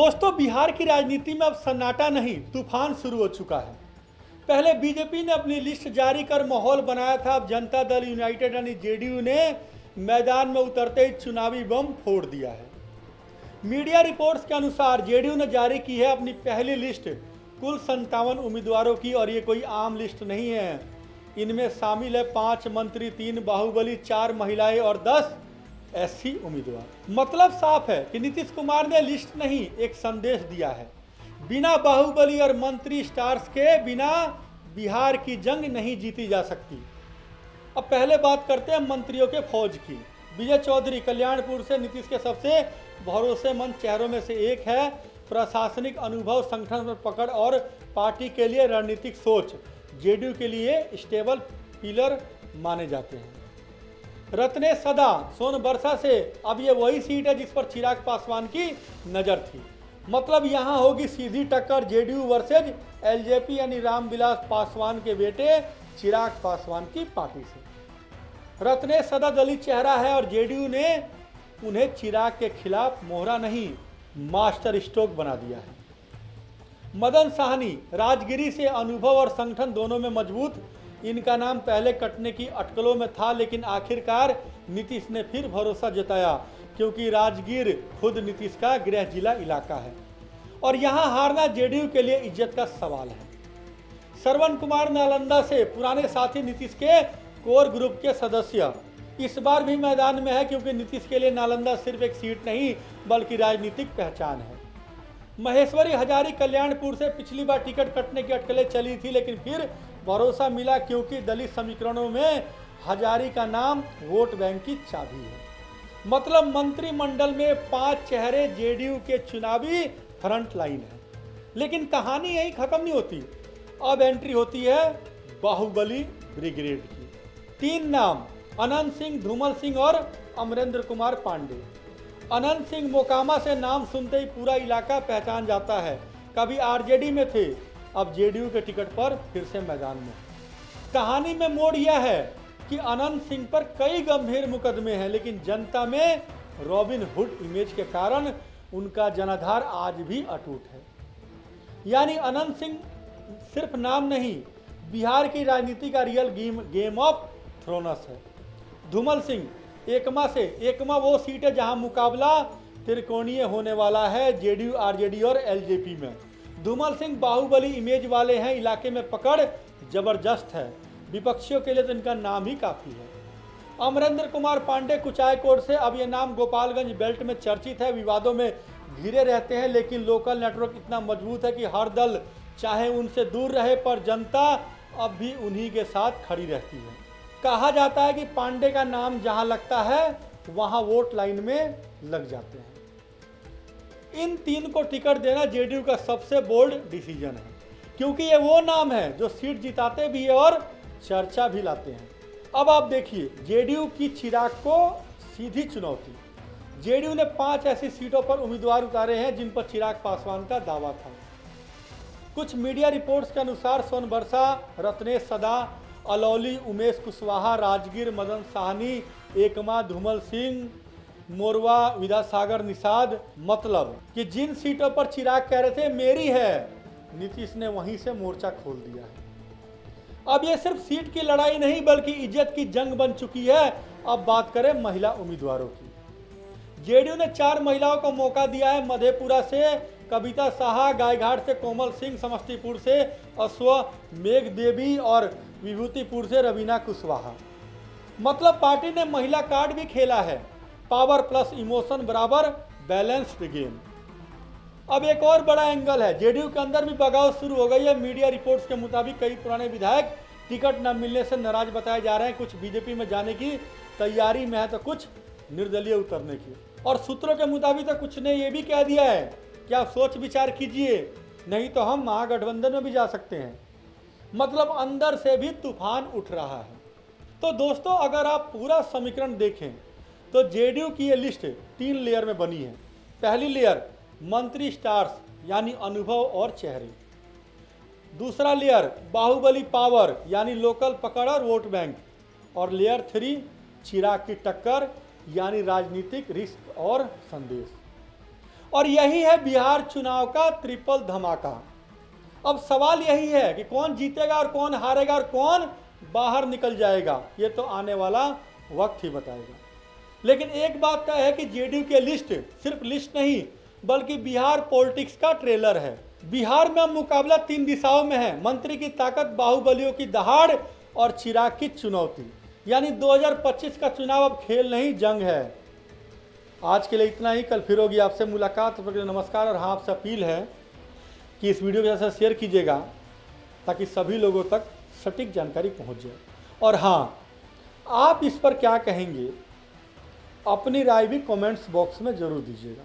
दोस्तों, बिहार की राजनीति में अब सन्नाटा नहीं, तूफान शुरू हो चुका है। पहले बीजेपी ने अपनी लिस्ट जारी कर माहौल बनाया था। अब जनता दल यूनाइटेड यानी जेडीयू ने मैदान में उतरते ही चुनावी बम फोड़ दिया है। मीडिया रिपोर्ट्स के अनुसार जेडीयू ने जारी की है अपनी पहली लिस्ट कुल 57 उम्मीदवारों की, और ये कोई आम लिस्ट नहीं है। इनमें शामिल है 5 मंत्री, 3 बाहुबली, 4 महिलाएं और 10 एससी उम्मीदवार। मतलब साफ है कि नीतीश कुमार ने लिस्ट नहीं, एक संदेश दिया है। बिना बाहुबली और मंत्री स्टार्स के बिना बिहार की जंग नहीं जीती जा सकती। अब पहले बात करते हैं मंत्रियों के फौज की। विजय चौधरी कल्याणपुर से नीतीश के सबसे भरोसेमंद चेहरों में से एक है। प्रशासनिक अनुभव, संगठन में पकड़ और पार्टी के लिए रणनीतिक सोच जेडीयू के लिए स्टेबल पिलर माने जाते हैं। रत्नेश सदा सोनबरसा से अब ये वही सीट है जिस पर चिराग पासवान की नज़र थी। मतलब यहाँ होगी सीधी टक्कर जेडीयू वर्सेज एलजेपी यानी रामविलास पासवान के बेटे चिराग पासवान की पार्टी से। रत्नेश सदा दलित चेहरा है और जेडीयू ने उन्हें चिराग के खिलाफ मोहरा नहीं, मास्टर स्ट्रोक बना दिया है। मदन साहनी राजगिरी से अनुभव और संगठन दोनों में मजबूत। इनका नाम पहले कटने की अटकलों में था, लेकिन आखिरकार नीतीश ने फिर भरोसा जताया, क्योंकि राजगीर खुद नीतीश का गृह जिला इलाका है और यहाँ हारना जेडीयू के लिए इज्जत का सवाल है। श्रवण कुमार नालंदा से पुराने साथी नीतीश के कोर ग्रुप के सदस्य इस बार भी मैदान में है, क्योंकि नीतीश के लिए नालंदा सिर्फ एक सीट नहीं बल्कि राजनीतिक पहचान है। महेश्वरी हजारी कल्याणपुर से पिछली बार टिकट कटने की अटकलें चली थी, लेकिन फिर भरोसा मिला, क्योंकि दलित समीकरणों में हजारी का नाम वोट बैंक की चाबी है। मतलब मंत्रिमंडल में 5 चेहरे जेडीयू के चुनावी फ्रंट लाइन है। लेकिन कहानी यही खत्म नहीं होती। अब एंट्री होती है बाहुबली ब्रिगेड की। 3 नाम, अनंत सिंह, धूमल सिंह और अमरेंद्र कुमार पांडे। अनंत सिंह मोकामा से नाम सुनते ही पूरा इलाका पहचान जाता है। कभी आरजेडी में थे, अब जेडीयू के टिकट पर फिर से मैदान में। कहानी में मोड़ यह है कि अनंत सिंह पर कई गंभीर मुकदमे हैं, लेकिन जनता में रॉबिन हुड इमेज के कारण उनका जनाधार आज भी अटूट है। यानी अनंत सिंह सिर्फ नाम नहीं, बिहार की राजनीति का रियल गेम ऑफ थ्रोनस है। धूमल सिंह एकमा से, एकमा वो सीट है जहां मुकाबला त्रिकोणीय होने वाला है जेडीयू, आरजेडी और एलजेपी में। धूमल सिंह बाहुबली इमेज वाले हैं, इलाके में पकड़ जबरदस्त है। विपक्षियों के लिए तो इनका नाम ही काफ़ी है। अमरेंद्र कुमार पांडे कुचायकोट से, अब ये नाम गोपालगंज बेल्ट में चर्चित है। विवादों में घिरे रहते हैं, लेकिन लोकल नेटवर्क इतना मजबूत है कि हर दल चाहे उनसे दूर रहे, पर जनता अब भी उन्हीं के साथ खड़ी रहती है। कहा जाता है कि पांडे का नाम जहां लगता है वहां वोट लाइन में लग जाते हैं। इन 3 को टिकट देना जेडीयू का सबसे बोल्ड डिसीजन है, क्योंकि ये वो नाम है जो सीट जिताते भी है और चर्चा भी लाते हैं। अब आप देखिए जेडीयू की चिराग को सीधी चुनौती। जेडीयू ने 5 ऐसी सीटों पर उम्मीदवार उतारे हैं जिन पर चिराग पासवान का दावा था। कुछ मीडिया रिपोर्ट्स के अनुसार सोनबरसा रत्नेश सदा, अलौली उमेश कुशवाहा, राजगीर मदन साहनी, एकमा धूमल सिंह, मोरवा विद्यासागर निषाद। मतलब कि जिन सीटों पर चिराग कह रहे थे मेरी है, नीतीश ने वहीं से मोर्चा खोल दिया है। अब ये सिर्फ सीट की लड़ाई नहीं बल्कि इज्जत की जंग बन चुकी है। अब बात करें महिला उम्मीदवारों की। जेडीयू ने 4 महिलाओं को मौका दिया है। मधेपुरा से कविता साहा, गायघाट से कोमल सिंह, समस्तीपुर से अश्वमेघ देवी और विभूतिपुर से रवीना कुशवाहा। मतलब पार्टी ने महिला कार्ड भी खेला है। पावर प्लस इमोशन बराबर बैलेंस्ड गेम। अब एक और बड़ा एंगल है, जेडीयू के अंदर भी बगावत शुरू हो गई है। मीडिया रिपोर्ट्स के मुताबिक कई पुराने विधायक टिकट न मिलने से नाराज बताए जा रहे हैं। कुछ बीजेपी में जाने की तैयारी में है तो कुछ निर्दलीय उतरने की। और सूत्रों के मुताबिक तो कुछ ने ये भी कह दिया है कि आप सोच विचार कीजिए, नहीं तो हम महागठबंधन में भी जा सकते हैं। मतलब अंदर से भी तूफान उठ रहा है। तो दोस्तों, अगर आप पूरा समीकरण देखें तो जेडीयू की ये लिस्ट 3 लेयर में बनी है। पहली लेयर मंत्री स्टार्स यानी अनुभव और चेहरे। दूसरा लेयर बाहुबली पावर यानी लोकल पकड़ और वोट बैंक। और लेयर 3 चिराग की टक्कर यानी राजनीतिक रिस्क और संदेश। और यही है बिहार चुनाव का ट्रिपल धमाका। अब सवाल यही है कि कौन जीतेगा और कौन हारेगा और कौन बाहर निकल जाएगा, ये तो आने वाला वक्त ही बताएगा। लेकिन एक बात तय है कि जेडीयू के लिस्ट सिर्फ लिस्ट नहीं बल्कि बिहार पॉलिटिक्स का ट्रेलर है। बिहार में अब मुकाबला 3 दिशाओं में है, मंत्री की ताकत, बाहुबलियों की दहाड़ और चिराग की चुनौती। यानी 2025 का चुनाव अब खेल नहीं जंग है। आज के लिए इतना ही, कल फिर होगी आपसे मुलाकात। तब तक के लिए नमस्कार। और हाँ, आपसे अपील है कि इस वीडियो को जैसा शेयर कीजिएगा ताकि सभी लोगों तक सटीक जानकारी पहुंच जाए। और हाँ, आप इस पर क्या कहेंगे अपनी राय भी कमेंट्स बॉक्स में ज़रूर दीजिएगा।